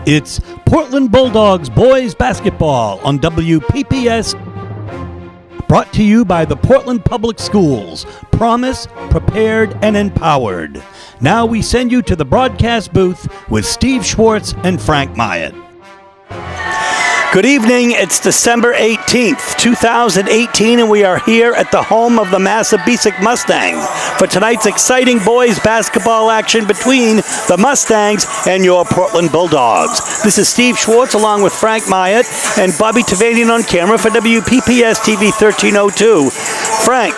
It's Portland Bulldogs boys basketball on WPPS, brought to you by the Portland Public Schools. Promise, prepared, and empowered. Now we send you to the broadcast booth with Steve Schwartz and Frank Myatt. Good evening. It's December 18th, 2018, and we are here at the home of the Massabesic Mustangs for tonight's exciting boys basketball action between the Mustangs and your Portland Bulldogs. This is Steve Schwartz along with Frank Myatt and Bobby Tavanian on camera for WPPS TV 1302. Frank,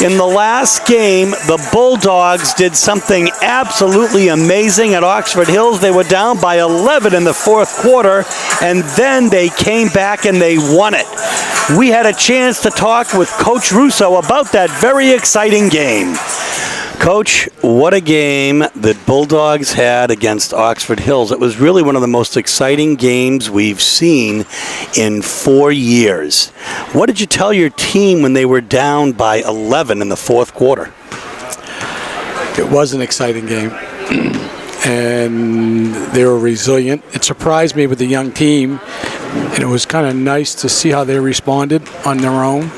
in the last game, the Bulldogs did something absolutely amazing at Oxford Hills. They were down by 11 in the fourth quarter, and then they came back and they won it. We had a chance to talk with Coach Russo about that very exciting game. Coach, what a game that Bulldogs had against Oxford Hills. It was really one of the most exciting games we've seen in 4 years. What did you tell your team when they were down by 11 in the fourth quarter? It was an exciting game, and they were resilient. It surprised me with the young team, and it was kind of nice to see how they responded on their own.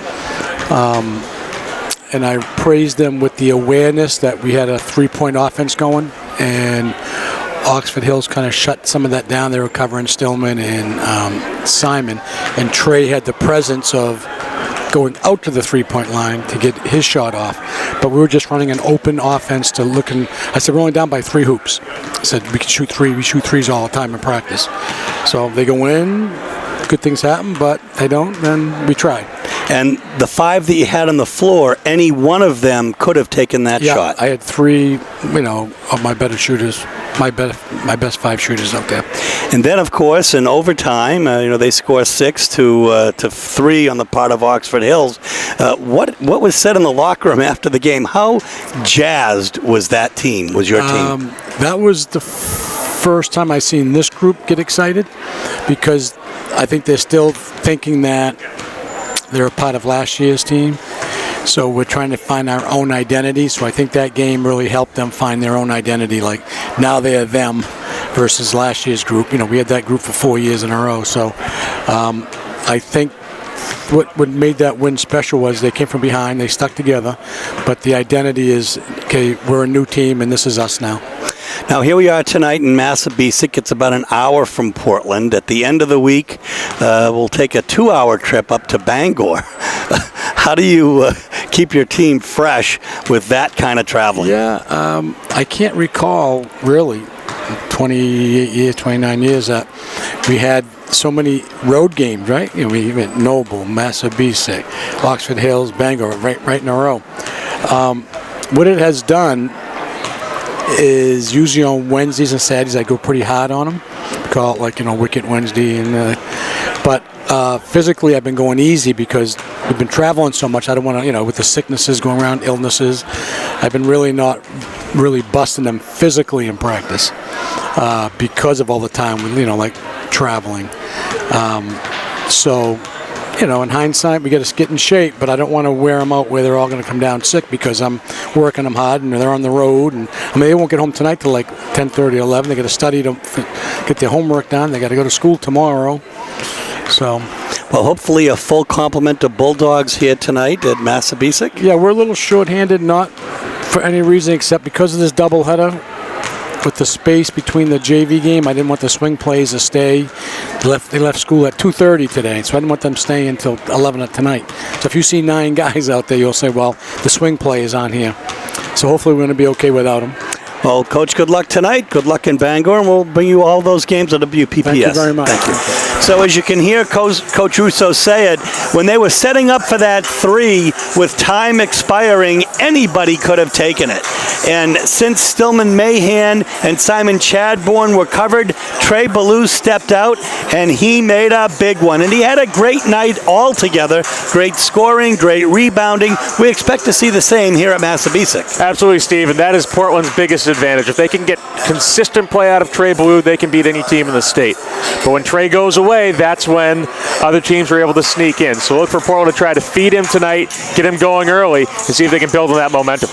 And I praised them with the awareness that we had a three-point offense going, and Oxford Hills kind of shut some of that down. They were covering Stillman and Simon, and Trey had the presence of going out to the three-point line to get his shot off. But we were just running an open offense to looking. I said, we're only down by 3 hoops. I said, we can shoot 3. We shoot 3s all the time in practice. So they go in, good things happen, but they don't, then we try. And the 5 that you had on the floor, any one of them could have taken that shot. I had 3, of my better shooters, my best 5 shooters out there. And then, of course, in overtime, they score 6 to 3 on the part of Oxford Hills. What was said in the locker room after the game? How jazzed was that team? Was your team? That was the first time I seen this group get excited, because I think they're still thinking that they're a part of last year's team. So we're trying to find our own identity. So I think that game really helped them find their own identity. Like, now they're them versus last year's group. We had that group for 4 years in a row. So I think what made that win special was they came from behind, they stuck together, but the identity is, okay, we're a new team and this is us now. Now, here we are tonight in Massabesic. It's about an hour from Portland. At the end of the week, we'll take a 2-hour trip up to Bangor. How do you keep your team fresh with that kind of traveling? Yeah, I can't recall, really, 28 years, 29 years, that we had so many road games, right? We went Noble, Massabesic, Oxford Hills, Bangor, right in a row. What it has done is usually on Wednesdays and Saturdays I go pretty hard on them. Call it Wicked Wednesday. But physically I've been going easy because we've been traveling so much. I don't want to, with the sicknesses going around, illnesses, I've been really not busting them physically in practice because of all the time with, traveling. So, in hindsight, we got to get in shape, but I don't want to wear them out where they're all going to come down sick because I'm working them hard and they're on the road. And they won't get home tonight till 10:30, 11. They got to study to get their homework done. They got to go to school tomorrow. So, well, hopefully a full complement of Bulldogs here tonight at Massabesic. Yeah, we're a little short-handed, not for any reason except because of this doubleheader. With the space between the JV game, I didn't want the swing plays to stay. They left school at 2:30 today, so I didn't want them staying until 11 tonight. So if you see 9 guys out there, you'll say, well, the swing play is on here. So hopefully we're going to be okay without them. Well, Coach, good luck tonight. Good luck in Bangor, and we'll bring you all those games on WPPS. Thank you very much. Thank you. So as you can hear Coach Russo say it, when they were setting up for that 3 with time expiring, anybody could have taken it. And since Stillman Mahan and Simon Chadbourne were covered, Trey Ballou stepped out, and he made a big one. And he had a great night altogether. Great scoring, great rebounding. We expect to see the same here at Massabesic. Absolutely, Steve, and that is Portland's biggest advantage. If they can get consistent play out of Trey Ballou, they can beat any team in the state. But when Trey goes away, that's when other teams are able to sneak in. So look for Portland to try to feed him tonight, get him going early, and see if they can build on that momentum.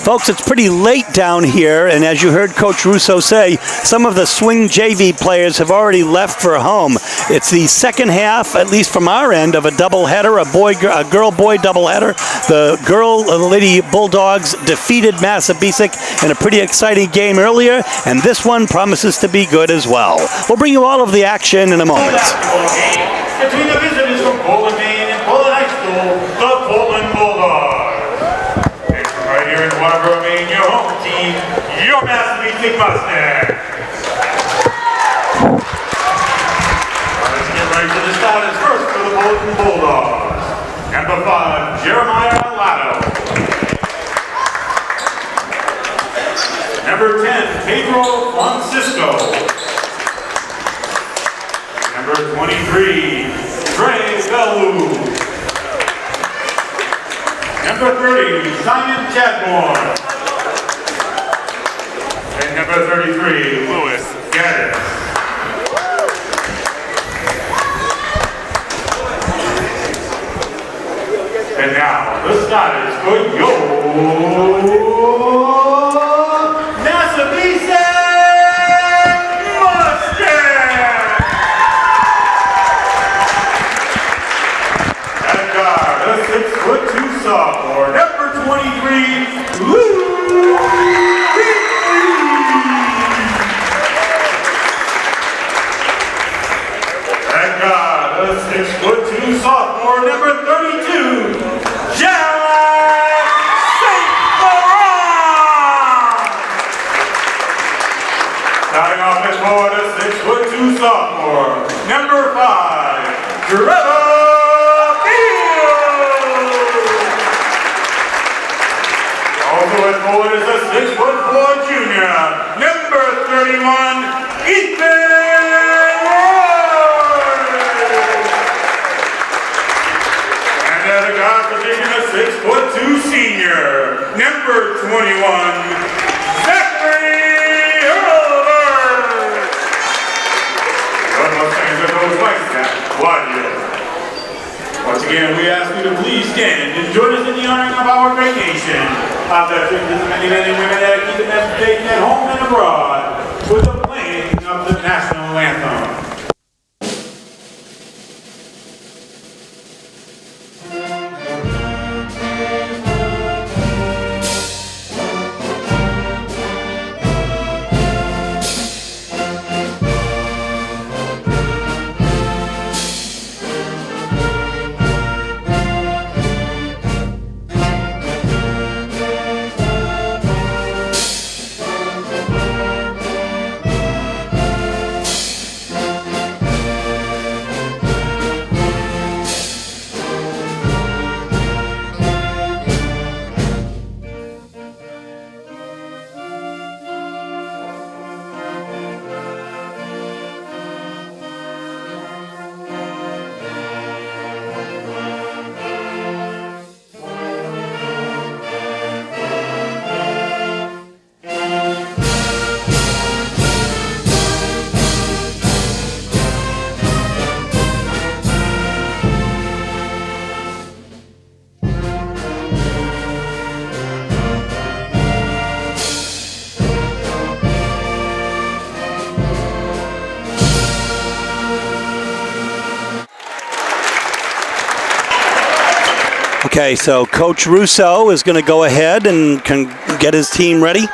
Folks, it's pretty late down here, and as you heard Coach Russo say, some of the swing JV players have already left for home. It's the second half, at least from our end, of a doubleheader, a girl-boy doubleheader. The Lady Bulldogs defeated Massabesic in a pretty exciting game earlier, and this one promises to be good as well. We'll bring you all of the action in a moment. Between the visitors from Portland, Maine and Portland High School, the Portland Bulldogs. And from right here in Waterboro, Maine, your home team, your Massabesic Mustangs. Let's get right to the starters first for the Portland Bulldogs. Number 5, Jeremiah Lotto. Number 10, Pedro Francisco. Number 23, Trey Bellew. Number 30, Simon Chadbourne. And number 33, Louis Gaddis. And now, the starters for your Massabesic Mustangs! At guard, a 6'2" sophomore, number 23, Lou Beasley. At guard, a 6'2" sophomore, number 32, Jack St. Laurent. Starting off at forward, a 6'2" sophomore, number 5, Trevor forward is a 6'4" junior, number 31, Ethan Roy. And at the guard position, a 6'2" senior, number 21, Zachary Hurlbert. The Mustangs are those twice that Wadier. Once again, we ask you to please stand and join us in the honoring of our great nation. Of the many men and women that are keeping them safe at home and abroad with the playing of the national anthem. Okay, so Coach Russo is going to go ahead and can get his team ready.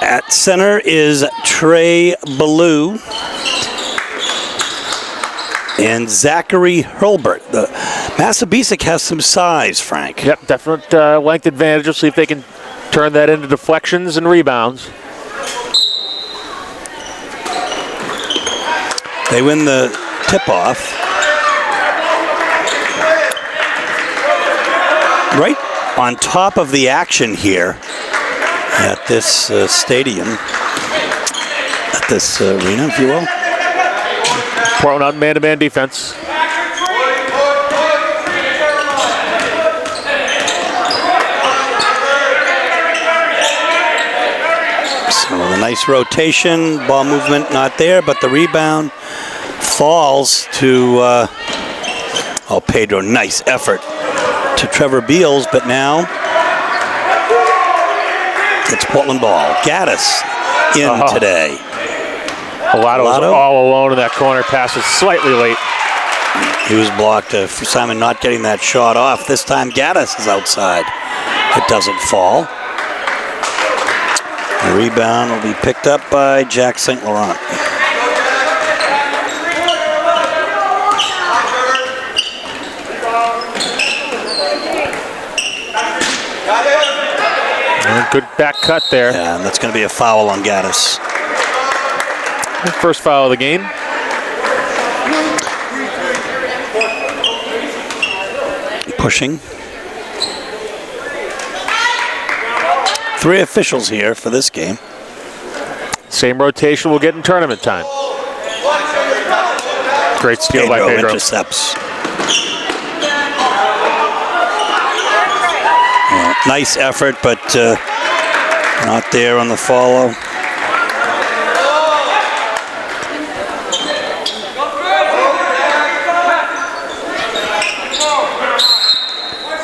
At center is Trey Bellew and Zachary Hurlbert. The Massabesic has some size, Frank. Yep, definite length advantage. We'll see if they can turn that into deflections and rebounds. They win the tip-off. Right on top of the action here at this stadium, at this arena, if you will. Portland on man-to-man defense. So a nice rotation, ball movement not there, but the rebound falls to, Pedro, nice effort to Trevor Beals, but now It's Portland ball. Gaddis in today. Olato was all alone in that corner. Pass was slightly late. He was blocked for Simon not getting that shot off. This time Gaddis is outside. It doesn't fall. The rebound will be picked up by Jack St. Laurent. Good back cut there. Yeah, and that's going to be a foul on Gaddis. First foul of the game. Pushing. 3 officials here for this game. Same rotation we'll get in tournament time. Great steal by Pedro. Intercepts. Yeah, nice effort, but not there on the follow.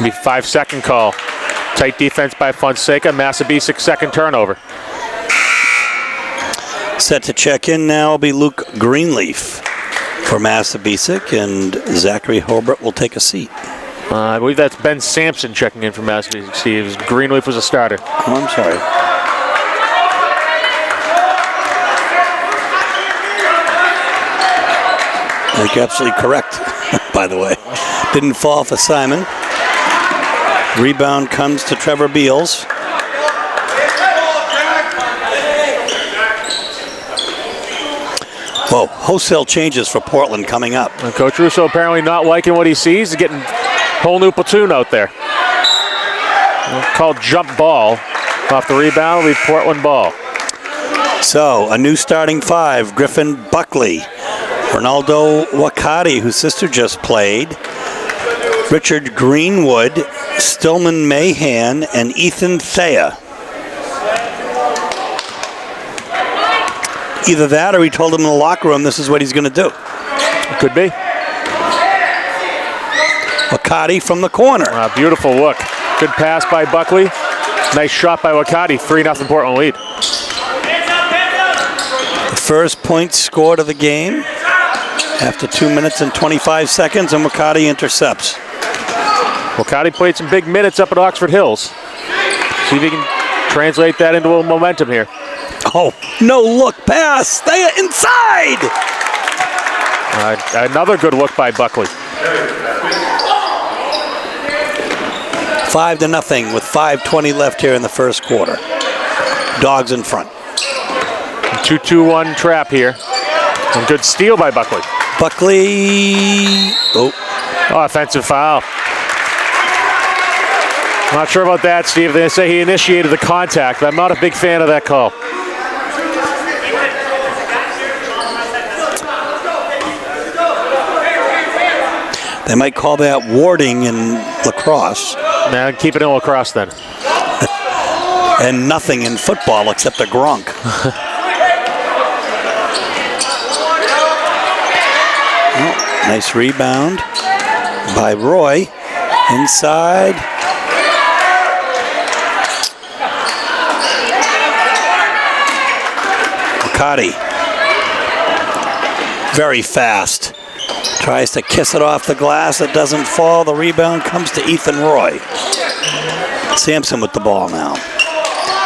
Be 5-second call. Tight defense by Fonseca. Massabesic second turnover. Set to check in now will be Luke Greenleaf for Massabesic, and Zachary Hobart will take a seat. I believe that's Ben Sampson checking in for Massabesic. Steve, Greenleaf was a starter. Oh, I'm sorry. I think you're absolutely correct, by the way. Didn't fall for Simon. Rebound comes to Trevor Beals. Whoa, wholesale changes for Portland coming up. And Coach Russo apparently not liking what he sees. He's getting a whole new platoon out there. Called jump ball. Off the rebound will be Portland ball. So, a new starting 5. Griffin Buckley. Ronaldo Wakati, whose sister just played. Richard Greenwood. Stillman Mahan, and Ethan Thea. Either that or he told him in the locker room this is what he's going to do. Could be. Wakati from the corner. Beautiful look. Good pass by Buckley. Nice shot by Wakati. 3-0 Portland lead. The first point scored of the game after 2 minutes and 25 seconds, and Wakati intercepts. Wakati played some big minutes up at Oxford Hills. See if he can translate that into a momentum here. Oh, no look pass. They are inside. Another good look by Buckley. 5-0 with 5:20 left here in the first quarter. Dogs in front. 2-2-1 trap here. And good steal by Buckley. Buckley. Oh, offensive foul. Not sure about that, Steve. They say he initiated the contact, but I'm not a big fan of that call. They might call that warding in lacrosse. Man, keep it in lacrosse then. And nothing in football except a gronk. Oh, nice rebound by Roy. Inside. Wakati. Very fast. Tries to kiss it off the glass. It doesn't fall. The rebound comes to Ethan Roy. Sampson with the ball now.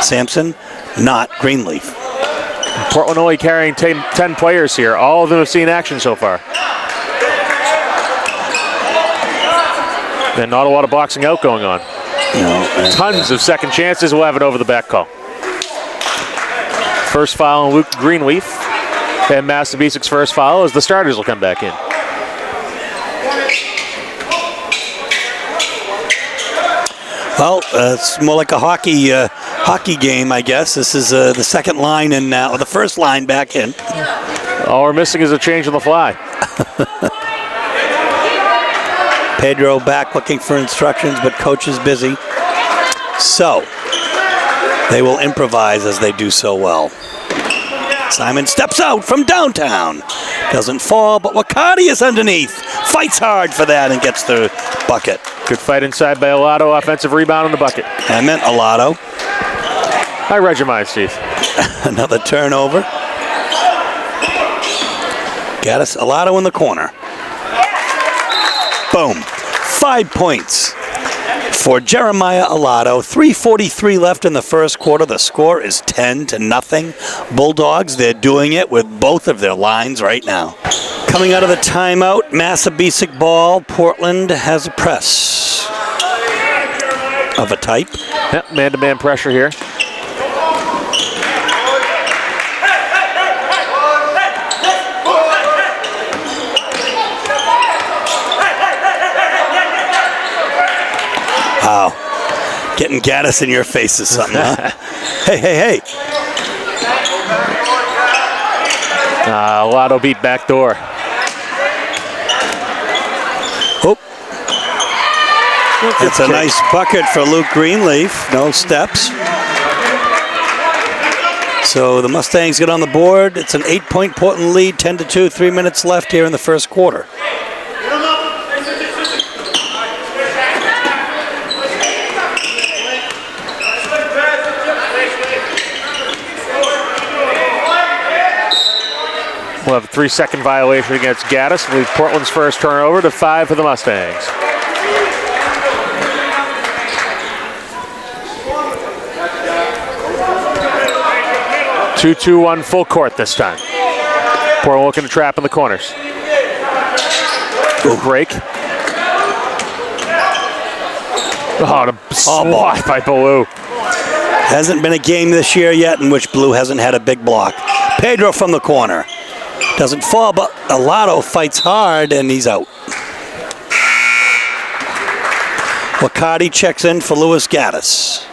Sampson, not Greenleaf. Portland only carrying 10 players here. All of them have seen action so far. And not a lot of boxing out going on. No, Tons of second chances. We'll have it over the back call. First foul on Luke Greenleaf. And Massabesic's first foul as the starters will come back in. Well, it's more like a hockey game, I guess. This is the second line in now, the first line back in. All we're missing is a change on the fly. Pedro back looking for instructions, but coach is busy. So, they will improvise as they do so well. Simon steps out from downtown. Doesn't fall, but Wakati is underneath. Fights hard for that and gets the bucket. Good fight inside by Olato. Offensive rebound on the bucket. I meant Olato. I read your mind, Steve. Another turnover. Gaddis Alato in the corner. Boom. 5 points for Jeremiah Alato. 3:43 left in the first quarter. The score is 10-0. Bulldogs, they're doing it with both of their lines right now. Coming out of the timeout, Massabesic ball. Portland has a press of a type. Yep, man-to-man pressure here. Wow. Getting Gaddis in your face is something, huh? Hey. Lotto beat back door. Oh. It's a nice bucket for Luke Greenleaf. No steps. So the Mustangs get on the board. It's an 8-point Portland lead, 10-2, 3 minutes left here in the first quarter. We'll have a 3-second violation against Gaddis. Leave Portland's first turnover to 5 for the Mustangs. Two-2-1 full court this time. Portland looking to trap in the corners. Good break. Oh, the swat by Baloo. Hasn't been a game this year yet in which Blue hasn't had a big block. Pedro from the corner. Doesn't fall, but Alato fights hard, and he's out. Wakardi checks in for Louis Gaddis.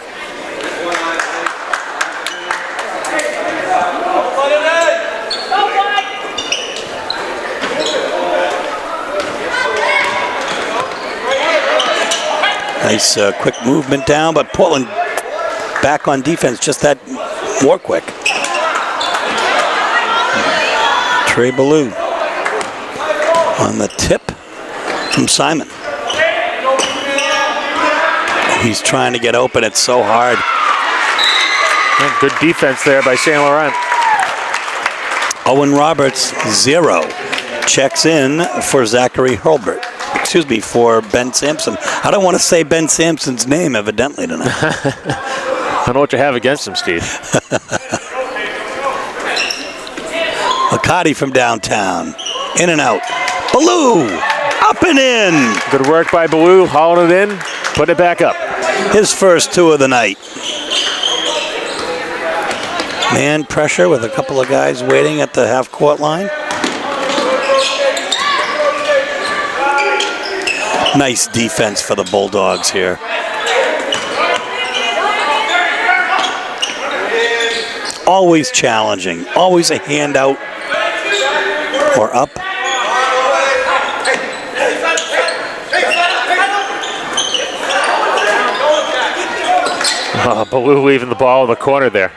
Nice quick movement down, but Portland back on defense just that more quick. Trey Ballou on the tip from Simon. He's trying to get open. It's so hard. Good defense there by St. Laurent. Owen Roberts, 0. Checks in for Zachary Hurlbert. Excuse me, for Ben Sampson. I don't want to say Ben Sampson's name evidently tonight. I don't know what you have against him, Steve. Wakardi from downtown. In and out. Ballou! Up and in! Good work by Ballou, hauling it in, putting it back up. His first 2 of the night. Man pressure with a couple of guys waiting at the half-court line. Nice defense for the Bulldogs here. Always challenging. Always a handout or up. Ballou leaving the ball in the corner there.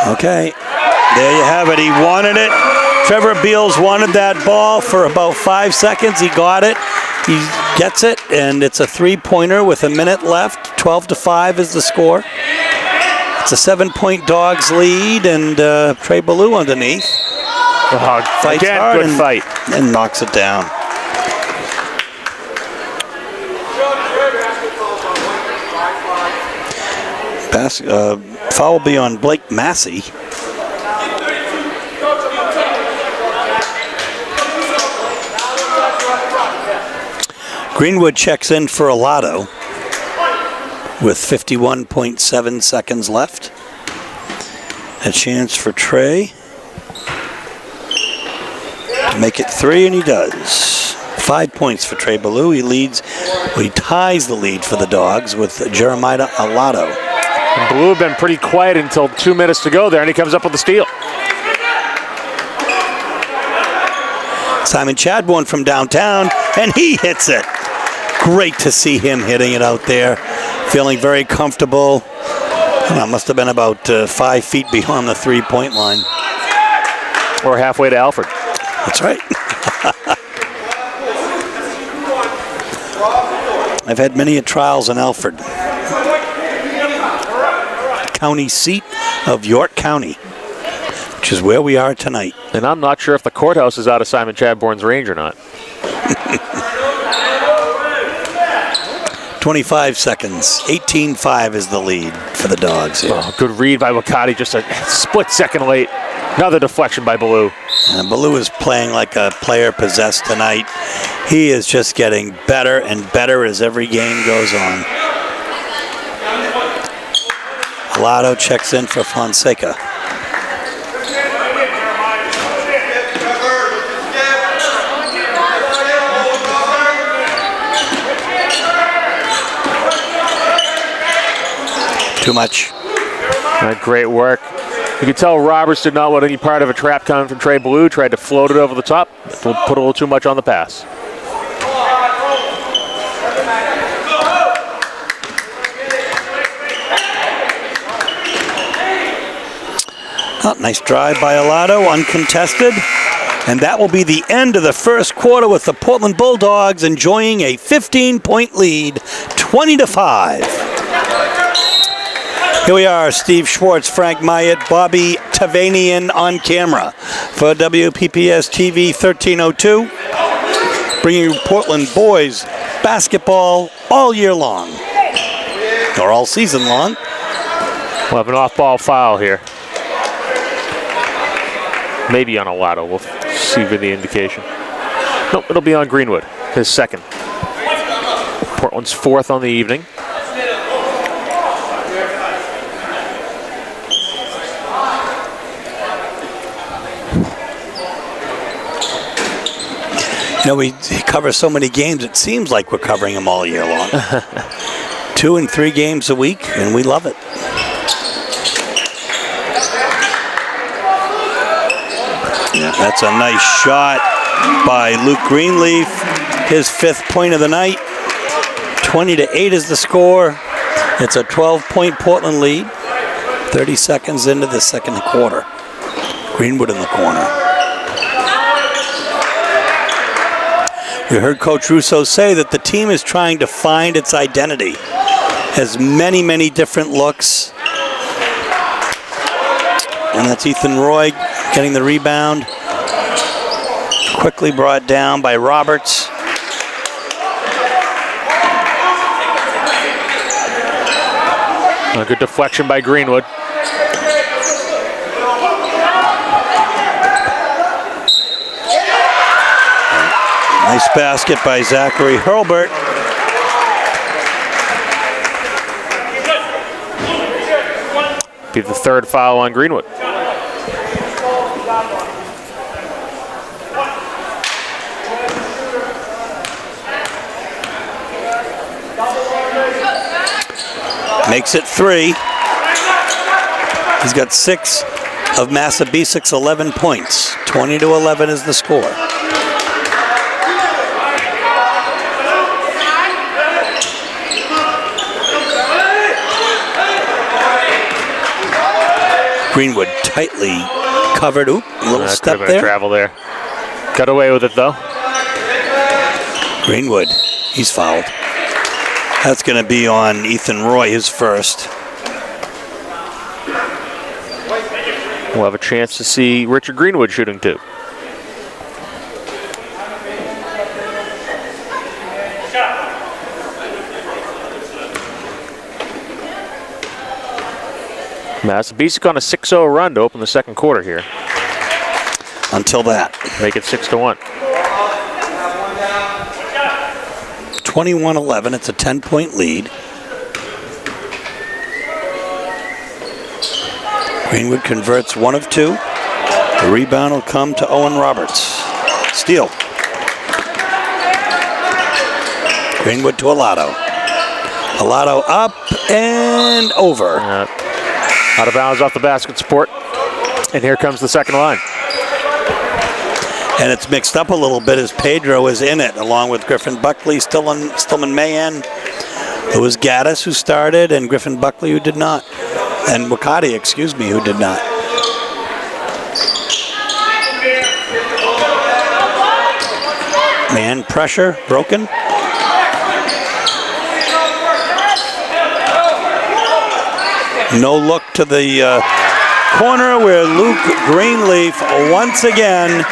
Okay, there you have it. He wanted it. Trevor Beals wanted that ball for about 5 seconds. He got it. He gets it, and it's a 3-pointer with a minute left. 12-5 is the score. It's a 7-point Dogs lead, and Trey Ballou underneath. Fights again, hard good fight. And knocks it down. Foul will be on Blake Massey. Greenwood checks in for Alato with 51.7 seconds left. A chance for Trey to make it 3, and he does. 5 points for Trey Ballou. He ties the lead for the Dogs with Jeremiah Alato. And Ballou had been pretty quiet until 2 minutes to go there, and he comes up with the steal. Simon Chadbourne from downtown, and he hits it. Great to see him hitting it out there. Feeling very comfortable. Must have been about 5 feet beyond the 3-point line. Or halfway to Alfred. That's right. I've had many trials in Alfred, county seat of York County, which is where we are tonight. And I'm not sure if the courthouse is out of Simon Chadbourne's range or not. 25 seconds. 18-5 is the lead for the Dogs here. Oh, good read by Wakati, just a split second late. Another deflection by Ballou. And Ballou is playing like a player possessed tonight. He is just getting better and better as every game goes on. Lotto checks in for Fonseca. Too much. Great work. You can tell Roberts did not want any part of a trap coming from Trey Ballou. Tried to float it over the top. Put a little too much on the pass. Oh, nice drive by Alado, uncontested. And that will be the end of the first quarter with the Portland Bulldogs enjoying a 15-point lead, 20-5. Here we are, Steve Schwartz, Frank Myatt, Bobby Tavanian on camera for WPPS TV 1302, bringing you Portland boys basketball all year long, or all season long. We'll have an off-ball foul here. Maybe on Alado. We'll see with the indication. Nope, it'll be on Greenwood, his second. Portland's fourth on the evening. You know, we cover so many games, it seems like we're covering them all year long. 2 and 3 games a week, and we love it. Yeah, that's a nice shot by Luke Greenleaf, his 5th point of the night. 20-8 is the score. It's a 12-point Portland lead. 30 seconds into the second quarter. Greenwood in the corner. We heard Coach Russo say that the team is trying to find its identity. Has many, many different looks. And that's Ethan Roy getting the rebound. Quickly brought down by Roberts. A good deflection by Greenwood. Nice basket by Zachary Hurlbert. Be the third foul on Greenwood. Makes it 3. He's got 6 of Massabesic's 11 points. 20-11 is the score. Greenwood tightly covered. Oop, a little step could have been there. A travel there. Got away with it though. Greenwood, he's fouled. That's going to be on Ethan Roy, his first. We'll have a chance to see Richard Greenwood shooting too. Massabesic on a 6-0 run to open the second quarter here. Until that. Make it 6-1. 21-11, it's a 10-point lead. Greenwood converts 1 of 2. The rebound will come to Owen Roberts. Steal. Greenwood to Alado. Alado up and over. Out of bounds off the basket support. And here comes the second line. And it's mixed up a little bit as Pedro is in it, along with Griffin Buckley, Stillman Mahan. It was Gaddis who started, and Griffin Buckley who did not. And Wakati, excuse me, who did not. Man pressure, broken. No look to the corner where Luke Greenleaf once again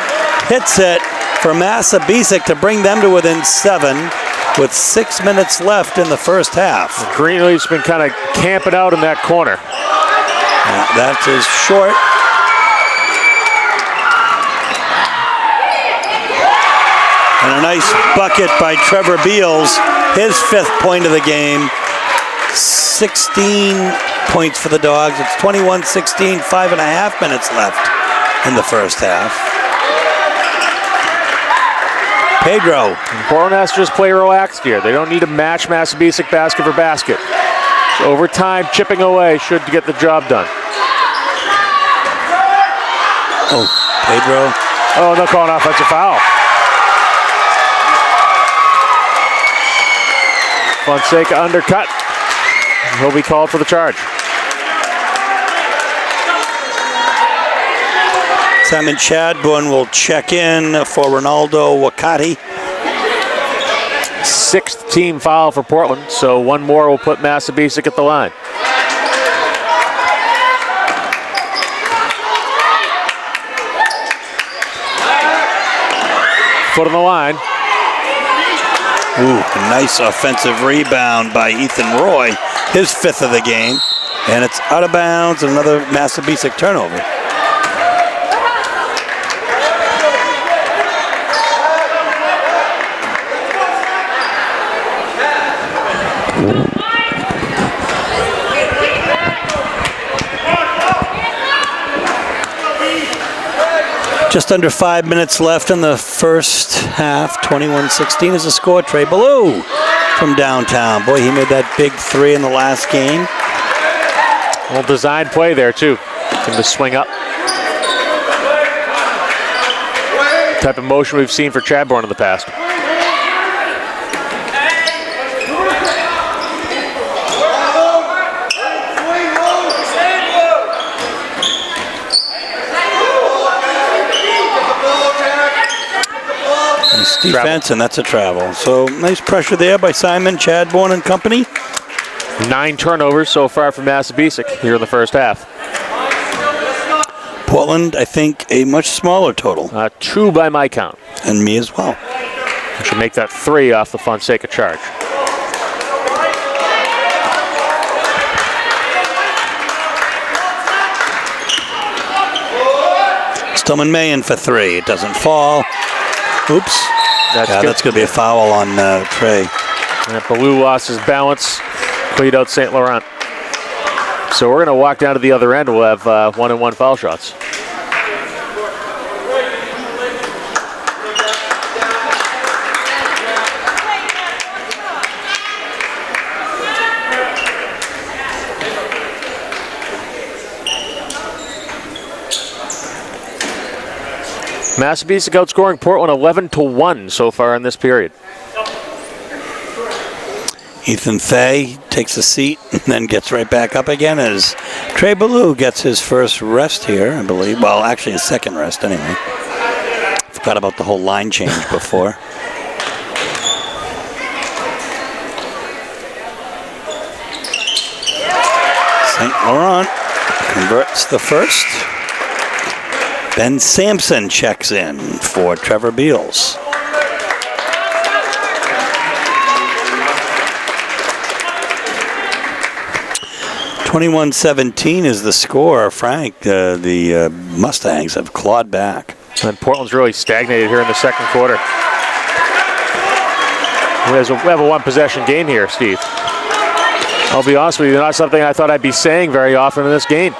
hits it for Massabesic to bring them to within 7 with 6 minutes left in the first half. Greenleaf's been kind of camping out in that corner. That is short. And a nice bucket by Trevor Beals, his 5th point of the game. 16 points for the Dogs. It's 21-16, 5.5 minutes left in the first half. Pedro. Portland has to just play relaxed here. They don't need to match Massabesic basket for basket. So over time, chipping away should get the job done. Oh, Pedro. Oh, they'll call an offensive foul. Fonseca undercut. He'll be called for the charge. Simon Chadbourne will check in for Ronaldo Wakati. 6th team foul for Portland, so one more will put Massabesic at the line. Foot on the line. Ooh, a nice offensive rebound by Ethan Roy, his 5th of the game. And it's out of bounds, another Massabesic turnover. Just under 5 minutes left in the first half. 21-16 is the score. Trey Ballou from downtown. Boy, he made that big 3 in the last game. Well, designed play there, too. Him to swing up. Type of motion we've seen for Chadbourne in the past. Defense, and that's a travel. So nice pressure there by Simon Chadbourne and company. 9 turnovers so far from Massabesic here in the first half. Portland, I think, a much smaller total. 2 by my count. And me as well. I should make that 3 off the Fonseca charge. Stillman Mayen for 3. It doesn't fall. Oops. That's going to be a foul on Trey. And Ballou lost his balance, cleaned out St. Laurent. So we're going to walk down to the other end. We'll have 1-and-1 foul shots. Massabesic outscoring Portland 11-1 so far in this period. Ethan Fay takes a seat and then gets right back up again as Trey Ballou gets his first rest here, I believe. Well, actually his second rest anyway. Forgot about the whole line change before. St. Laurent converts the first. Ben Sampson checks in for Trevor Beals. (21-17) is the score. Frank, the Mustangs have clawed back. And Portland's really stagnated here in the second quarter. We have a one-possession game here, Steve. I'll be honest with you, not something I thought I'd be saying very often in this game.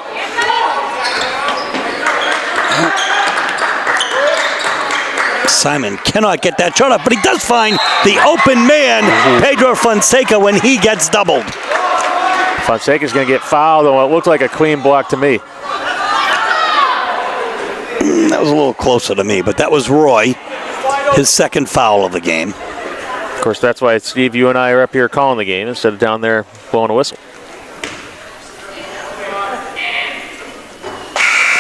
Simon cannot get that shot up, but he does find the open man, Pedro Fonseca, when he gets doubled. Fonseca's going to get fouled on what looked like a clean block to me. That was a little closer to me, but that was Roy, his second foul of the game. Of course, that's why, Steve, you and I are up here calling the game instead of down there blowing a whistle.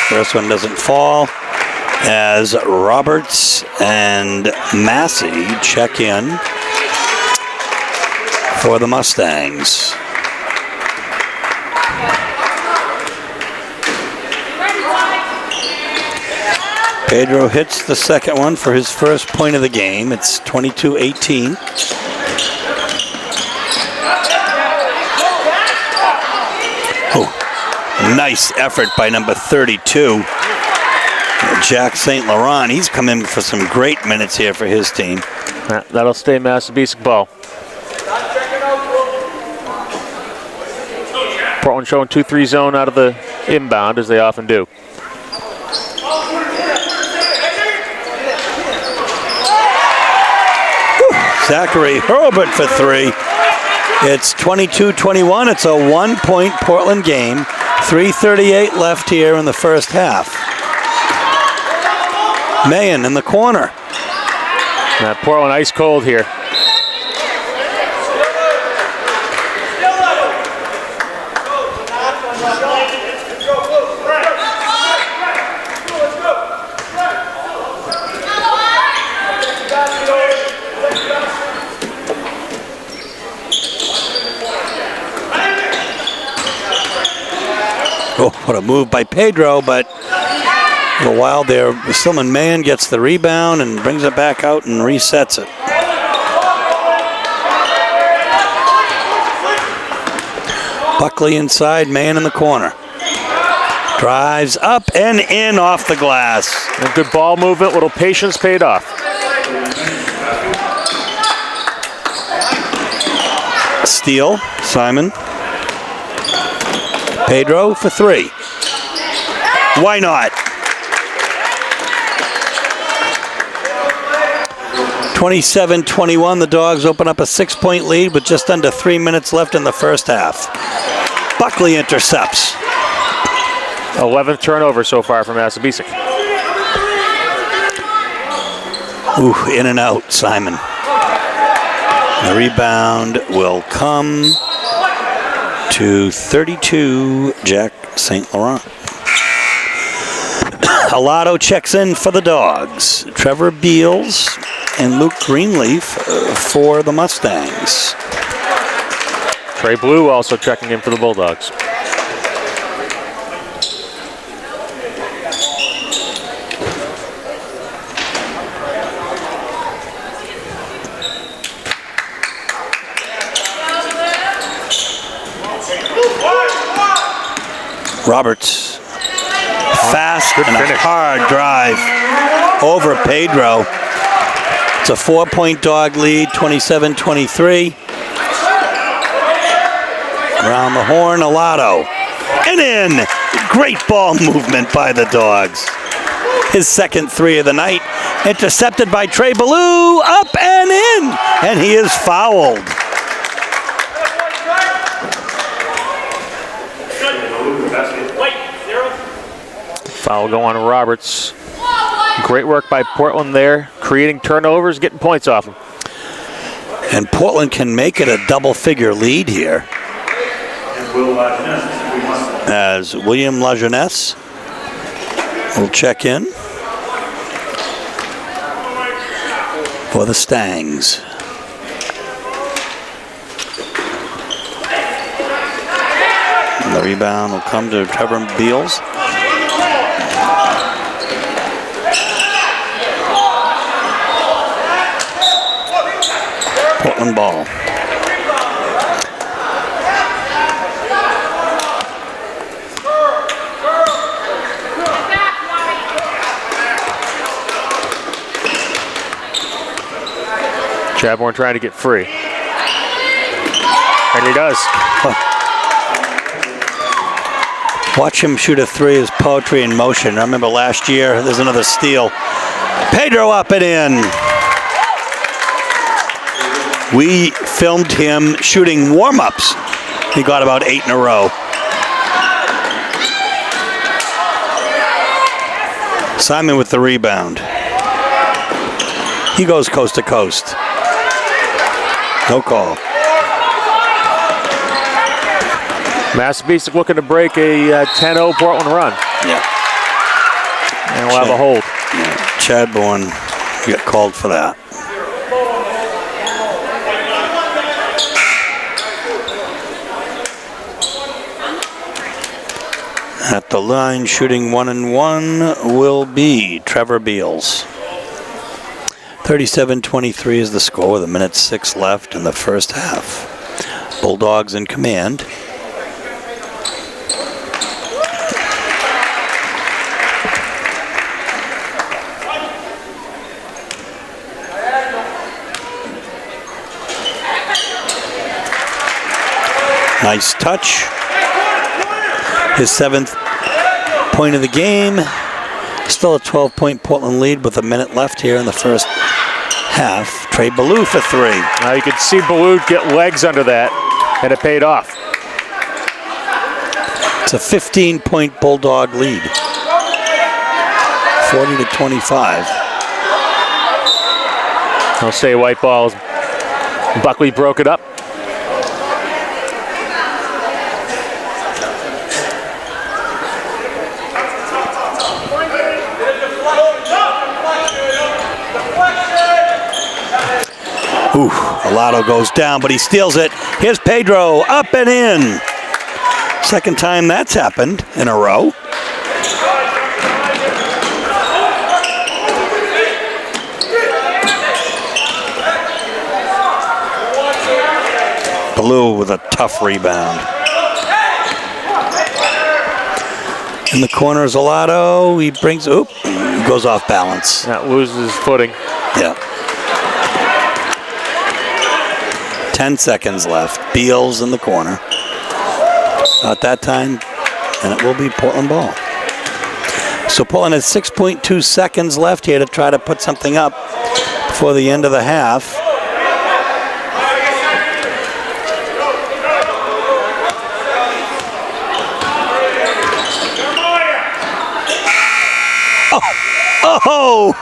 First one doesn't fall as Roberts and Massey check in for the Mustangs. Pedro hits the second one for his first point of the game. It's 22-18. Oh, nice effort by number 32. Jack St. Laurent. He's come in for some great minutes here for his team. That'll stay Massabesic ball. Portland showing 2-3 zone out of the inbound, as they often do. Zachary Hurlbert for three. It's 22-21. It's a 1-point Portland game. 3:38 left here in the first half. Maine in the corner. Now Portland ice cold here. Oh, what a move by Pedro, but a little while there, Stillman Mann gets the rebound and brings it back out and resets it. Buckley inside, Mann in the corner. Drives up and in off the glass. And good ball movement, little patience paid off. Steal, Simon. Pedro for three. Why not? 27-21, the Dogs open up a 6-point lead with just under 3 minutes left in the first half. Buckley intercepts. 11th turnover so far from Massabesic. Ooh, in and out, Simon. The rebound will come to 32, Jack St. Laurent. Alato checks in for the Dogs. Trevor Beals and Luke Greenleaf for the Mustangs. Trey Blue also checking in for the Bulldogs. Roberts, fast and a hard drive over Pedro. It's a 4-point Dog lead, 27-23. Around the horn, Alato. And in! Great ball movement by the Dogs. His second three of the night, intercepted by Trey Ballou, up and in! And he is fouled. Foul going to Roberts. Great work by Portland there, creating turnovers, getting points off them. And Portland can make it a double-figure lead here. As William Lajeunesse will check in for the Stangs. And the rebound will come to Trevor Beals. Portland ball. Chadbourne trying to get free. And he does. Watch him shoot a three is poetry in motion. I remember last year, there's another steal. Pedro up and in. We filmed him shooting warm-ups. He got about 8 in a row. Simon with the rebound. He goes coast to coast. No call. Massabesic looking to break a 10-0 Portland run. Yeah. And we'll have a hold. Yeah. Chadbourne get called for that. At the line, shooting 1-1 will be Trevor Beals. 37-23 is the score with 1:06 left in the first half. Bulldogs in command. Nice touch. His 7th point of the game. Still a 12-point Portland lead with 1 minute left here in the first half. Trey Ballou for 3. Now you could see Ballou get legs under that, and it paid off. It's a 15-point Bulldog lead. 40-25. I'll say white balls. Buckley broke it up. Ooh, Alado goes down, but he steals it. Here's Pedro, up and in. Second time that's happened in a row. Ballou with a tough rebound. In the corner is Alado. He brings, he goes off balance. That loses footing. Yeah. 10 seconds left. Beals in the corner. Not that time, and it will be Portland ball. So Portland has 6.2 seconds left here to try to put something up before the end of the half. Oh!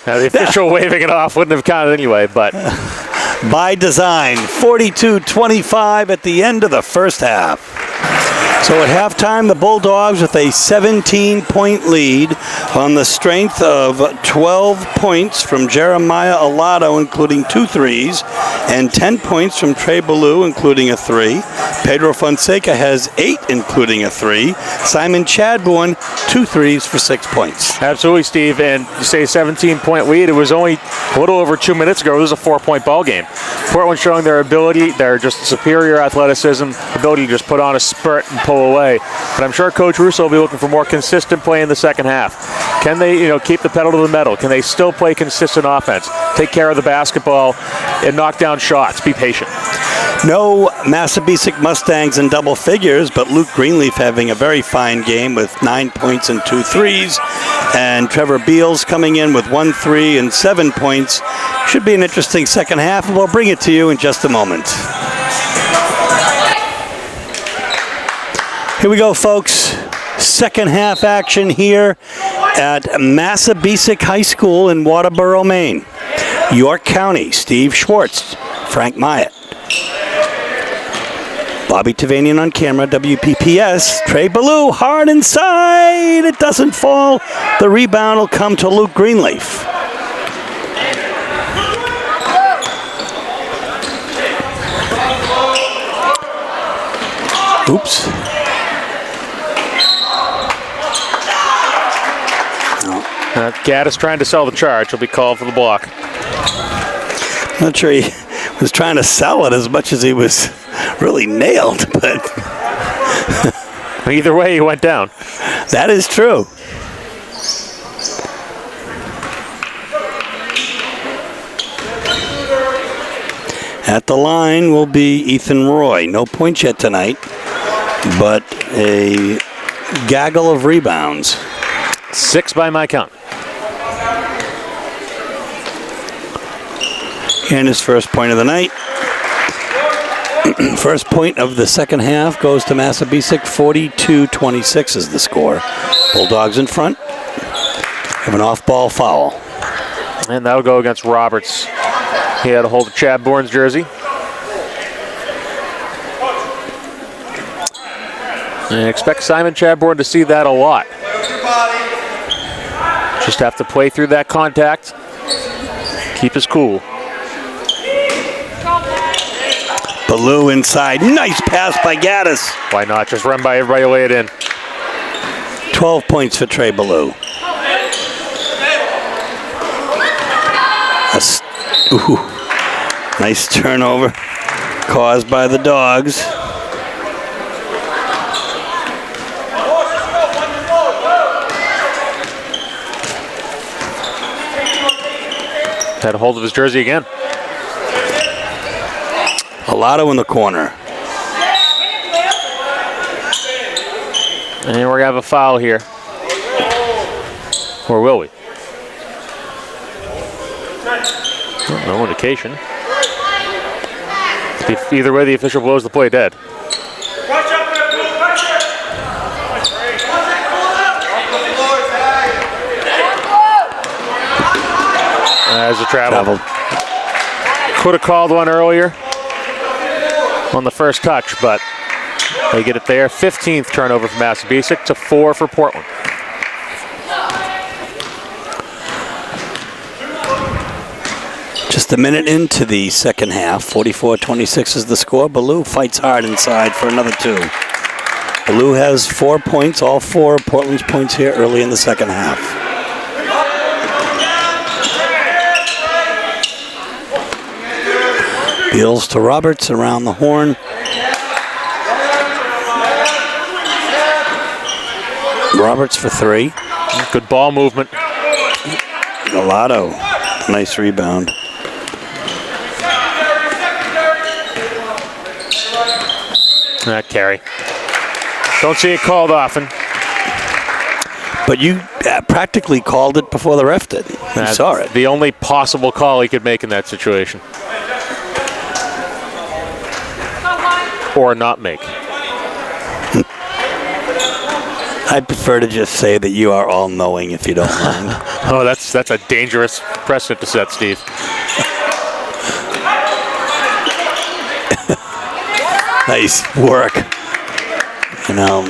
Now the official waving it off wouldn't have counted anyway, but... By design, 42-25 at the end of the first half. So at halftime, the Bulldogs with a 17-point lead on the strength of 12 points from Jeremiah Alado, including 2 threes, and 10 points from Trey Ballou, including a 3. Pedro Fonseca has 8, including a 3. Simon Chadbourne, 2 threes for 6 points. Absolutely, Steve. And you say 17-point lead. It was only a little over 2 minutes ago. It was a 4-point ball game. Portland showing their ability, their just superior athleticism, ability to just put on a spurt and pull away. But I'm sure Coach Russo will be looking for more consistent play in the second half. Can they, keep the pedal to the metal? Can they still play consistent offense? Take care of the basketball and knock down shots. Be patient. No Massabesic Mustangs in double figures, but Luke Greenleaf having a very fine game with 9 points and 2 threes. And Trevor Beals coming in with 1 3 and 7 points. Should be an interesting second half, and we'll bring it to you in just a moment. Here we go, folks. Second half action here at Massabesic High School in Waterboro, Maine. York County, Steve Schwartz, Frank Myatt. Bobby Tavanian on camera, WPPS. Trey Ballou, hard inside. It doesn't fall. The rebound will come to Luke Greenleaf. Oops. Gaddis trying to sell the charge. He'll be called for the block. I'm not sure he was trying to sell it as much as he was really nailed, but either way, he went down. That is true. At the line will be Ethan Roy. No points yet tonight, but a gaggle of rebounds. 6 by my count. And his first point of the night. First point of the second half goes to Massabesic. 42-26 is the score. Bulldogs in front. Have an off-ball foul. And that'll go against Roberts. He had a hold of Chad Bourne's jersey. And I expect Simon Chadbourne to see that a lot. Just have to play through that contact. Keep his cool. Ballou inside. Nice pass by Gaddis. Why not? Just run by everybody, lay it in. 12 points for Trey Ballou. Ooh, nice turnover caused by the Dogs. Had a hold of his jersey again. Alato in the corner. And we're going to have a foul here. Or will we? Well, no indication. Either way, the official blows the play dead. As a travel. Could have called one earlier on the first touch, but they get it there. 15th turnover for Massabesic to 4 for Portland. Just a minute into the second half. 44-26 is the score. Ballou fights hard inside for another 2. Ballou has 4 points, all 4 of Portland's points here early in the second half. Beals to Roberts around the horn. Roberts for 3. Good ball movement. Alato, nice rebound. That carry. Don't see it called often. But you practically called it before the ref did. You saw it. The only possible call he could make in that situation. Or not make. I'd prefer to just say that you are all-knowing if you don't mind. Oh, that's a dangerous precedent to set, Steve. Nice work. You know.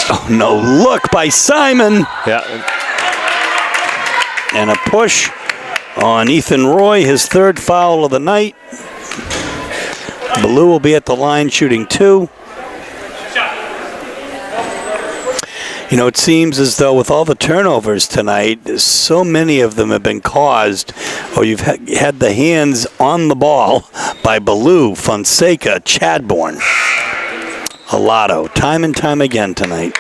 Oh, no. Look by Simon. Yeah. And a push on Ethan Roy, his 3rd foul of the night. Ballou will be at the line shooting 2. You know, it seems as though with all the turnovers tonight, so many of them have been caused, or you've had the hands on the ball by Ballou, Fonseca, Chadbourne, Alato, time and time again tonight.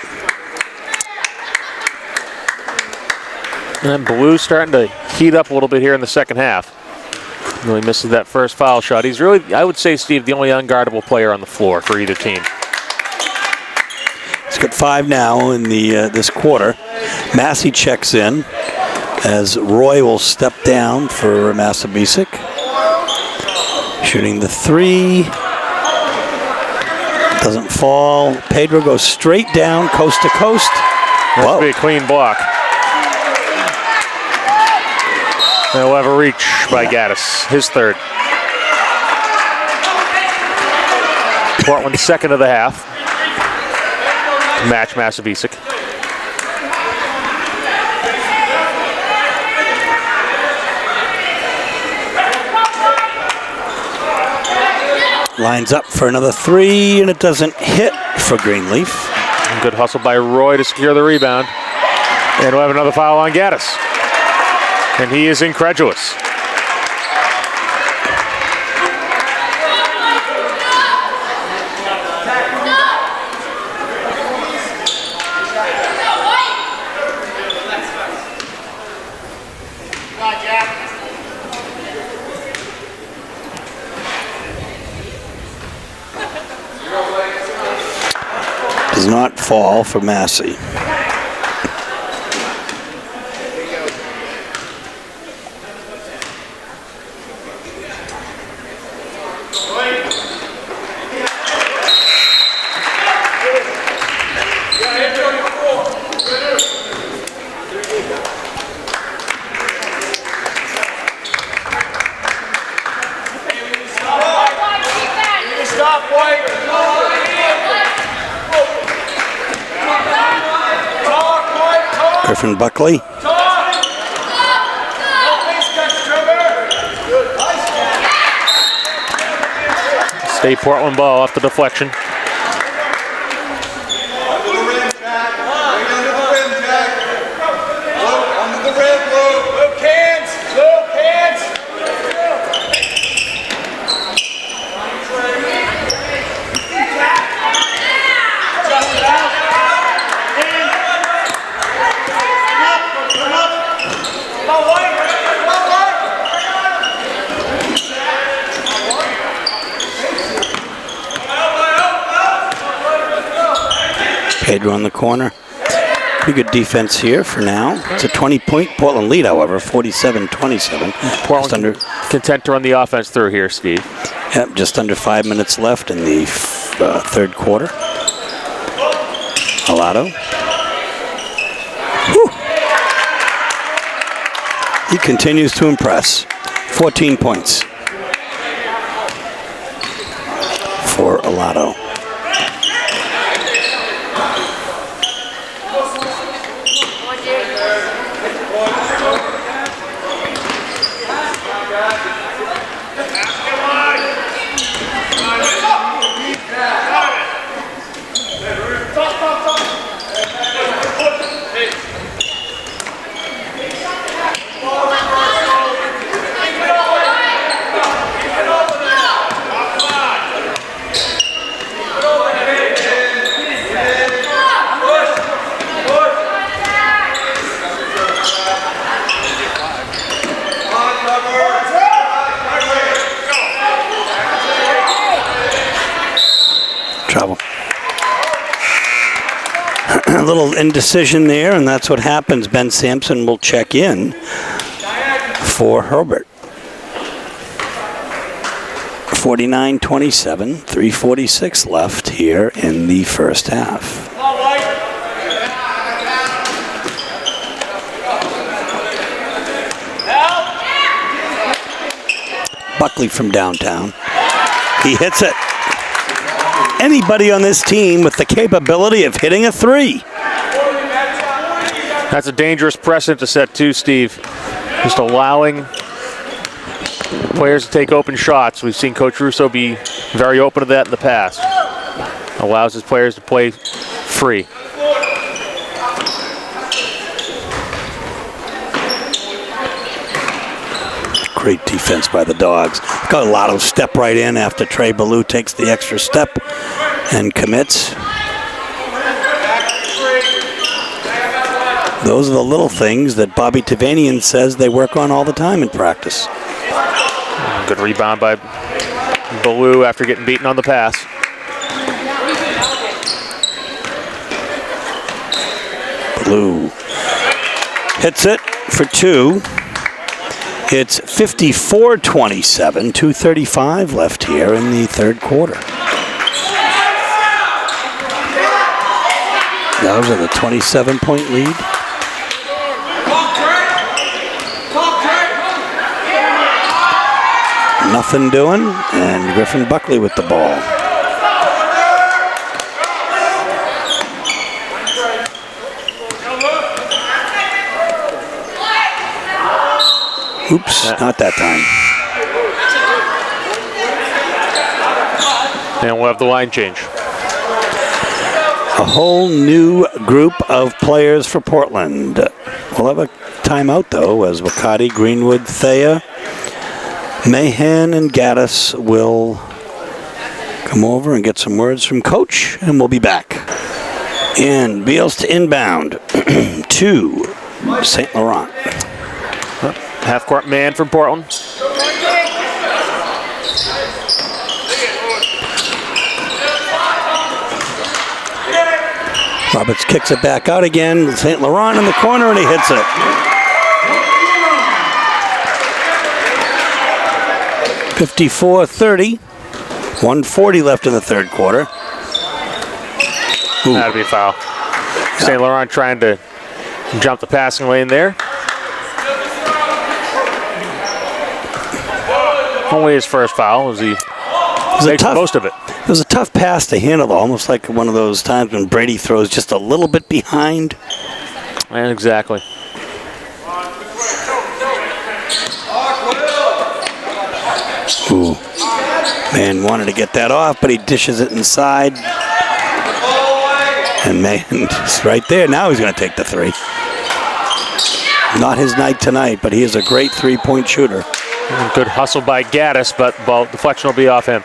And Ballou starting to heat up a little bit here in the second half. Really misses that first foul shot. He's really, I would say, Steve, the only unguardable player on the floor for either team. He's got 5 now in the this quarter. Massey checks in as Roy will step down for Massabesic. Shooting the 3. Doesn't fall. Pedro goes straight down, coast to coast. Must be a clean block. They'll have a reach by Gaddis, his 3rd. Portland's 2nd of the half. Match Massabesic. Lines up for another 3, and it doesn't hit for Greenleaf. Good hustle by Roy to secure the rebound. And we'll have another foul on Gaddis. And he is incredulous. Does not fall for Massey. Griffin Buckley. Stay Portland ball off the deflection. Pedro on the corner. Pretty good defense here for now. It's a 20-point Portland lead, however, 47-27. Portland content to run the offense through here, Steve. Yep, just under 5 minutes left in the third quarter. Alato. Whew. He continues to impress. 14 points for Alato. Trouble. A little indecision there, and that's what happens. Ben Sampson will check in for Herbert. 49-27, 3:46 left here in the first half. Buckley from downtown. He hits it. Anybody on this team with the capability of hitting a three. That's a dangerous precedent to set too, Steve. Just allowing players to take open shots. We've seen Coach Russo be very open to that in the past. Allows his players to play free. Great defense by the Dogs. Got a lot of step right in after Trey Ballou takes the extra step and commits. Those are the little things that Bobby Tavanian says they work on all the time in practice. Good rebound by Ballou after getting beaten on the pass. Ballou hits it for two. It's 54-27, 2:35 left here in the third quarter. Those are the 27-point lead. Nothing doing, and Griffin Buckley with the ball. Oops, not that time. And we'll have the line change. A whole new group of players for Portland. We'll have a timeout, though, as Wakati, Greenwood, Thea, Mahan, and Gaddis will come over and get some words from Coach, and we'll be back. And Beals to inbound to St. Laurent. Half-court man from Portland. Roberts kicks it back out again. St. Laurent in the corner, and he hits it. (54-30). 1:40 left in the third quarter. Ooh. That'd be a foul. St. Laurent trying to jump the passing lane there. Only his first foul as he makes the most of it. It was a tough pass to handle, almost like one of those times when Brady throws just a little bit behind. And exactly. Ooh. Man wanted to get that off, but he dishes it inside. And man, just right there. Now he's going to take the three. Not his night tonight, but he is a great three-point shooter. Good hustle by Gaddis, but ball deflection will be off him.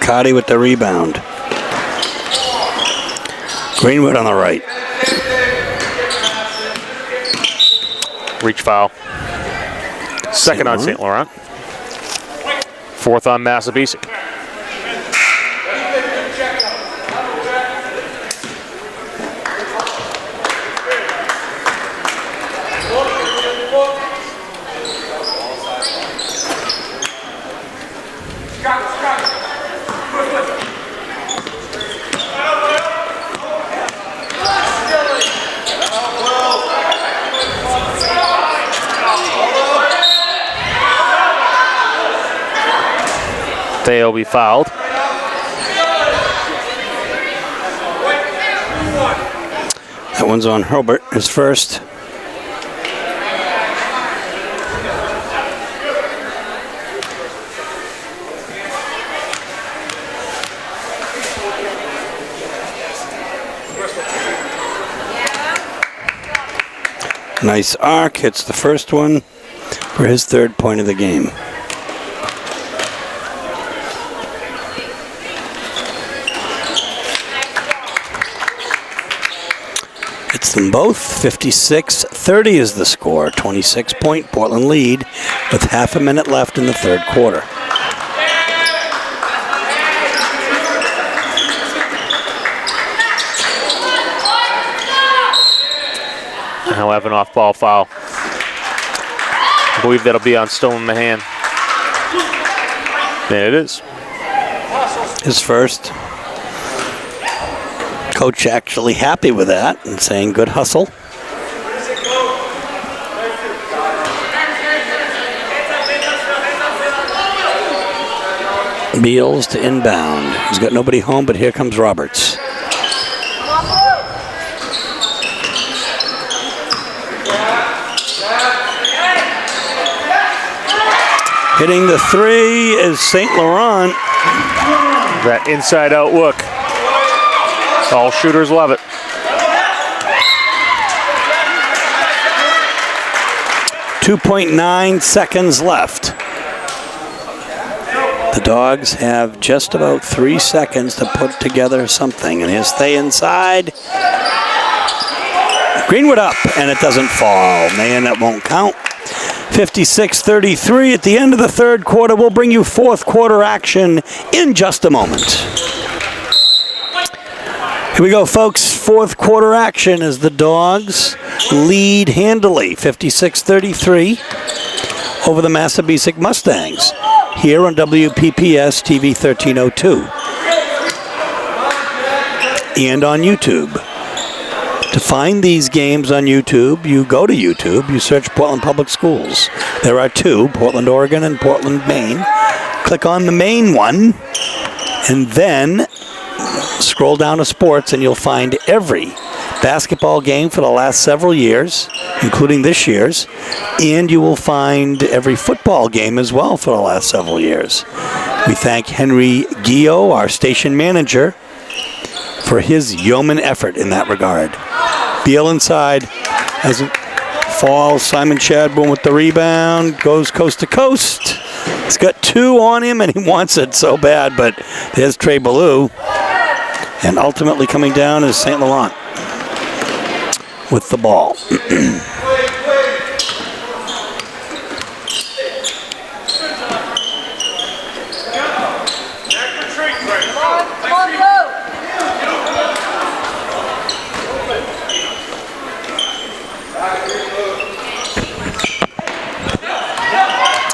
Riccardi with the rebound. Greenwood on the right. Reach foul. Second on St. Laurent. Fourth on Massabesic. They'll be fouled. That one's on Herbert, his first. Nice arc, hits the first one for his third point of the game. Hits them both. 56-30 is the score. 26-point Portland lead with half a minute left in the third quarter. He'll have an off-ball foul. I believe that'll be on Stone Mahan. There it is. His first. Coach actually happy with that and saying good hustle. Beals to inbound. He's got nobody home, but here comes Roberts. Hitting the three is St. Laurent. That inside-out look. All shooters love it. .9 seconds left. The Dogs have just about 3 seconds to put together something. And he'll stay inside. Greenwood up, and it doesn't fall. Man, that won't count. 56-33 at the end of the third quarter. We'll bring you fourth quarter action in just a moment. Here we go, folks. Fourth quarter action as the Dogs lead handily, 56-33 over the Massabesic Mustangs here on WPPS TV 1302 and on YouTube. To find these games on YouTube, you go to YouTube, you search Portland Public Schools. There are two, Portland, Oregon and Portland, Maine. Click on the Maine one and then scroll down to sports and you'll find every basketball game for the last several years, including this year's, and you will find every football game as well for the last several years. We thank Henry Gio, our station manager, for his yeoman effort in that regard. Beal inside, hasn't falls. Simon Chadbourne with the rebound, goes coast to coast. He's got two on him and he wants it so bad, but there's Trey Ballou. And ultimately coming down is St. Laurent with the ball.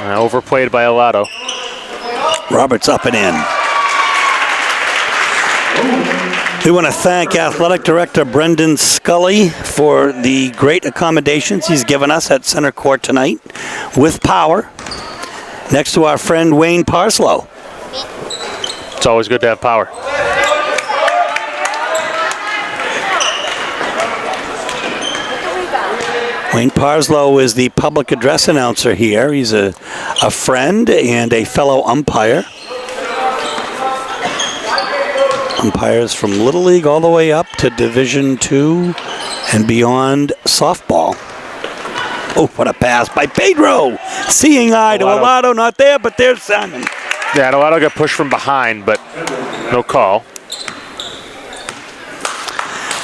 Overplayed by Alato. Roberts up and in. We want to thank Athletic Director Brendan Scully for the great accommodations he's given us at center court tonight with power. Next to our friend Wayne Parslow. It's always good to have power. Wayne Parslow is the public address announcer here. He's a friend and a fellow umpire. Umpires from Little League all the way up to Division II and beyond softball. Oh, what a pass by Pedro. Seeing eye to Alato, not there, but there's Simon. Yeah, Novato got pushed from behind, but no call.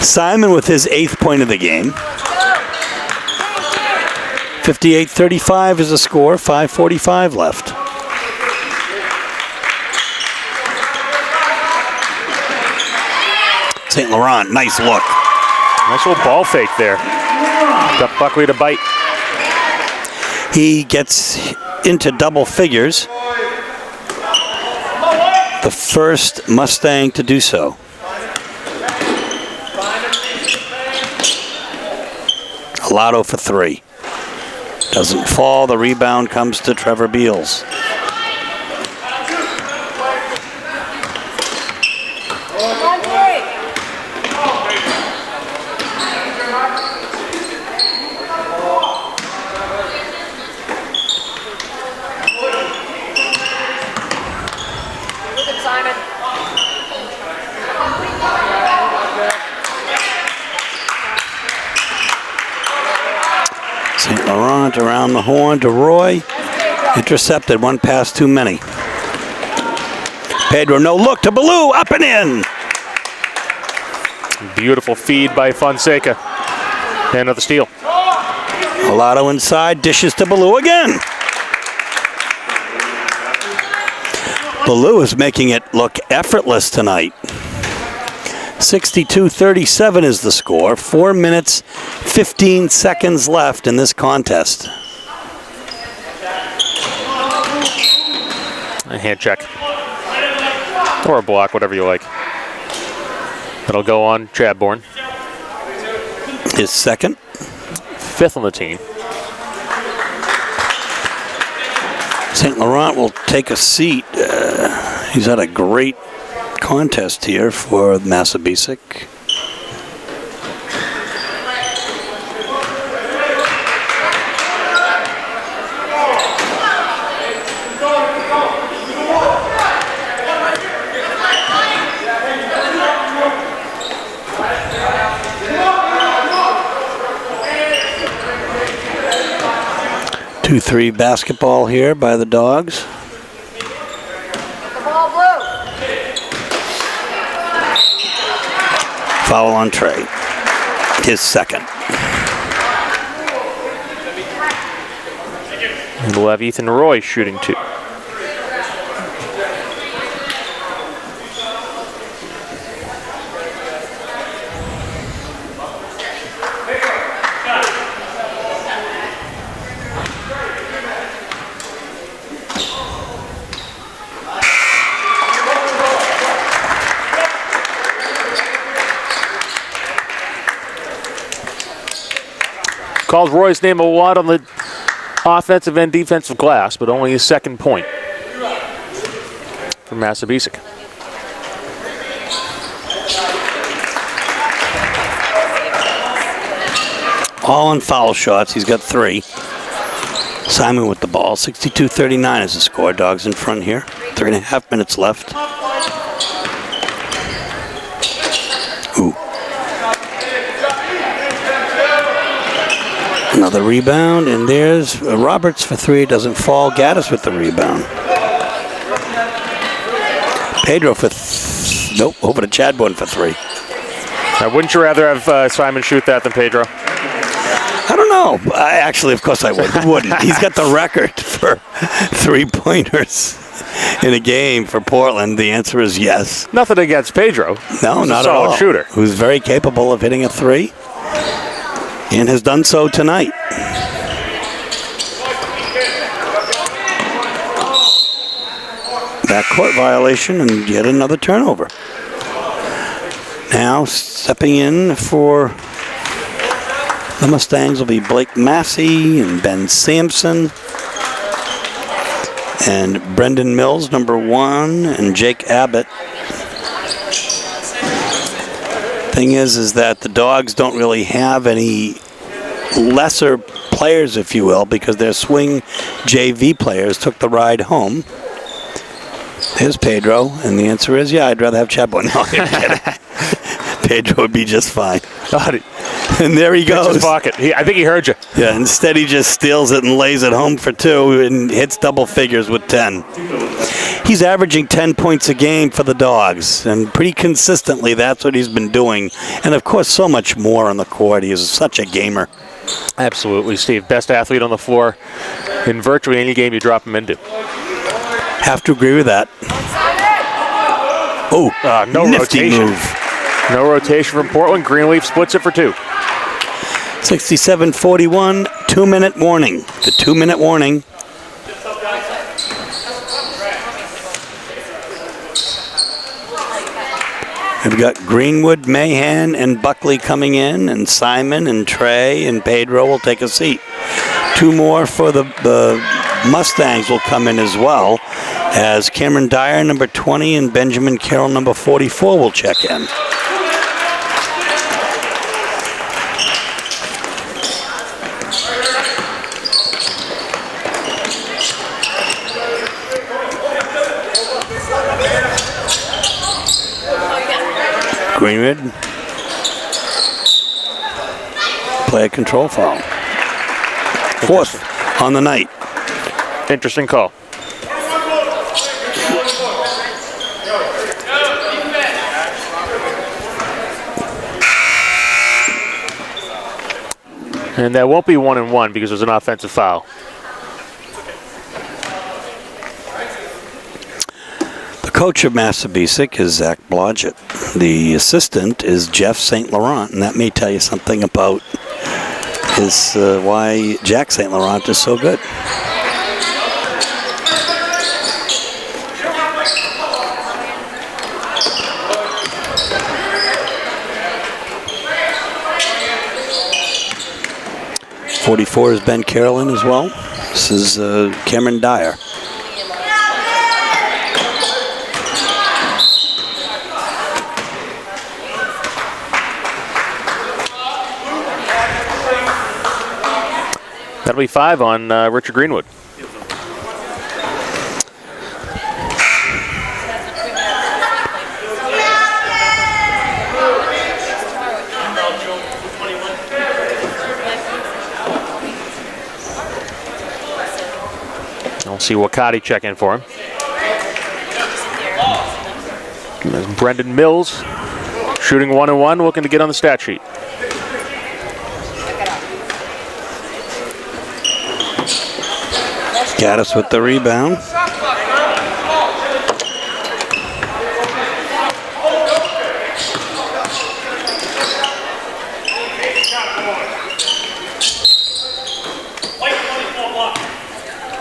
Simon with his 8th point of the game. 58-35 is the score, 5:45 left. St. Laurent, nice look. Nice little ball fake there. Got Buckley to bite. He gets into double figures. The first Mustang to do so. Lotto for 3. Doesn't fall. The rebound comes to Trevor Beals. St. Laurent around the horn to Roy. Intercepted, one pass too many. Pedro, no look to Ballou, up and in. Beautiful feed by Fonseca. And of the steal. Lotto inside, dishes to Ballou again. Ballou is making it look effortless tonight. 62-37 is the score. 4 minutes, 15 seconds left in this contest. A hand check. Or a block, whatever you like. That'll go on Chadbourne. His second. 5th on the team. St. Laurent will take a seat. He's had a great contest here for Massabesic. Two-three basketball here by the Dogs. Foul on Trey. His second. And we'll have Ethan Roy shooting 2. Called Roy's name a lot on the offensive and defensive glass, but only his second point for Massabesic. All on foul shots. He's got 3. Simon with the ball. 62-39 is the score. Dogs in front here. 3.5 minutes left. Ooh. Another rebound, and there's Roberts for 3. Doesn't fall. Gaddis with the rebound. Pedro for nope. Over to Chadbourne for 3. Now, wouldn't you rather have Simon shoot that than Pedro? I don't know. Actually, of course I wouldn't. He's got the record for 3-pointers in a game for Portland. The answer is yes. Nothing against Pedro. No, He's not a at all. solid shooter. Who's very capable of hitting a 3 and has done so tonight. Backcourt violation and yet another turnover. Now stepping in for the Mustangs will be Blake Massey and Ben Sampson and Brendan Mills, number 1, and Jake Abbott. Thing is that the Dogs don't really have any lesser players, if you will, because their swing JV players took the ride home. There's Pedro, and the answer is, yeah, I'd rather have Chadbourne. No, I'm kidding. Pedro would be just fine. And there he Hits his goes. pocket. I think he heard you. Yeah, instead he just steals it and lays it home for 2 and hits double figures with 10. He's averaging 10 points a game for the Dogs, and pretty consistently that's what he's been doing. And, of course, so much more on the court. He is such a gamer. Absolutely, Steve. Best athlete on the floor in virtually any game you drop him into. Have to agree with that. Oh, no nifty rotation. move. No rotation from Portland. Greenleaf splits it for 2. 67-41, 2-minute warning. The 2-minute warning. We've got Greenwood, Mahan, and Buckley coming in, and Simon and Trey and Pedro will take a seat. 2 more for the Mustangs will come in as well, as Cameron Dyer, number 20, and Benjamin Carroll, number 44, will check in. Greenwood. Player control foul. 4th on the night. Interesting call. And that won't be 1-1 because there's an offensive foul. The coach of Massabesic is Zach Blodgett. The assistant is Jeff St. Laurent, and that may tell you something about why Jack St. Laurent is so good. .44 is Ben Carolyn as well. This is Cameron Dyer. That'll be 5 on Richard Greenwood. I'll see Wakati check in for him. There's Brendan Mills shooting 1-1, looking to get on the stat sheet. Gaddis with the rebound.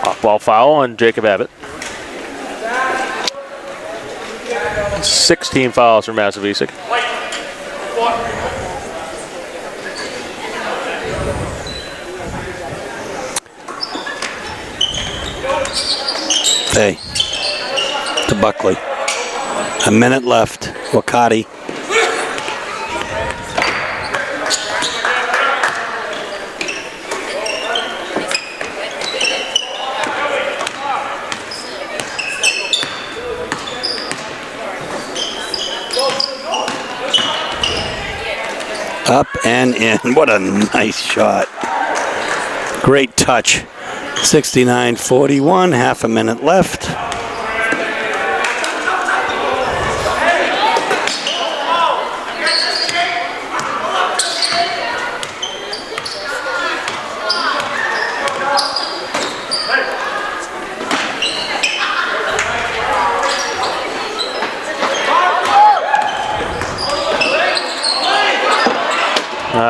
Off-ball foul on Jacob Abbott. 16 fouls for Massabesic. Hey, to Buckley. A minute left. Wakati. Up and in. What a nice shot. Great touch. 69-41, half a minute left.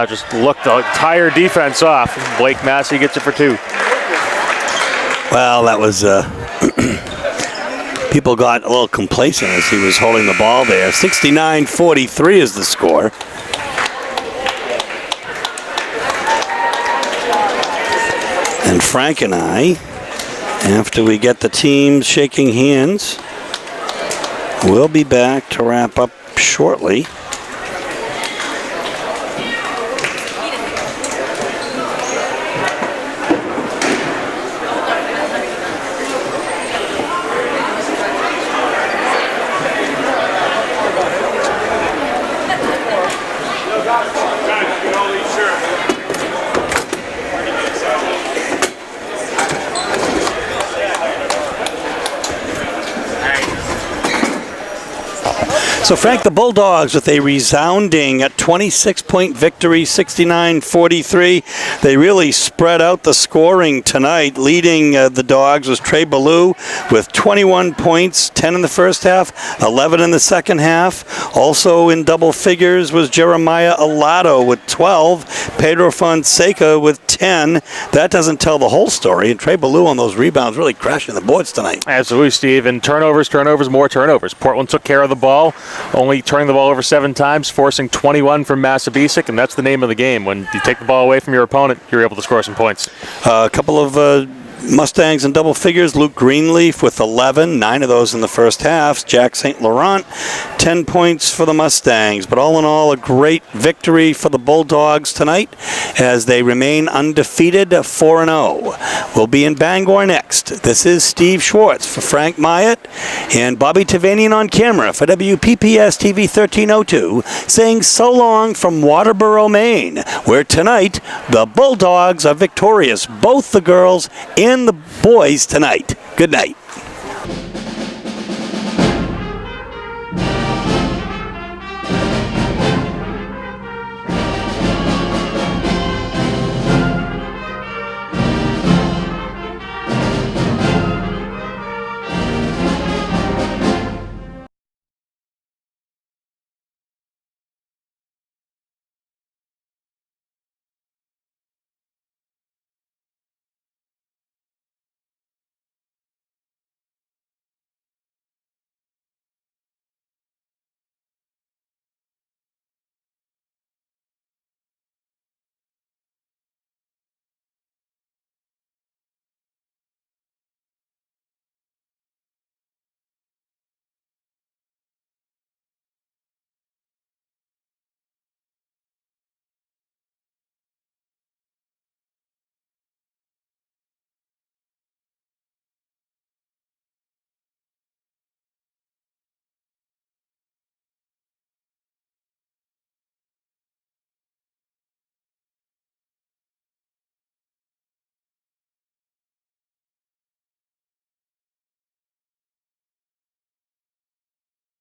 Just looked the entire defense off. Blake Massey gets it for 2. Well, that was people got a little complacent as he was holding the ball there. 69-43 is the score. And Frank and I, after we get the teams shaking hands, we'll be back to wrap up shortly. Guys, get all these shirts. So, Frank, the Bulldogs with a resounding 26-point victory, 69-43. They really spread out the scoring tonight. Leading the Dogs was Trey Ballou with 21 points, 10 in the first half, 11 in the second half. Also in double figures was Jeremiah Alato with 12, Pedro Fonseca with 10. That doesn't tell the whole story. And Trey Ballou on those rebounds really crashing the boards tonight. Absolutely, Steve. And turnovers, more turnovers. Portland took care of the ball, only turning the ball over 7 times, forcing 21 from Massabesic, and that's the name of the game. When you take the ball away from your opponent, you're able to score some points. A couple of Mustangs in double figures. Luke Greenleaf with 11, 9 of those in the first half. Jack St. Laurent, 10 points for the Mustangs. But all in all, a great victory for the Bulldogs tonight as they remain undefeated, 4-0. We'll be in Bangor next. This is Steve Schwartz for Frank Myatt and Bobby Tavanian on camera for WPPS TV 1302, saying so long from Waterboro, Maine, where tonight the Bulldogs are victorious, both the girls and the boys tonight. Good night.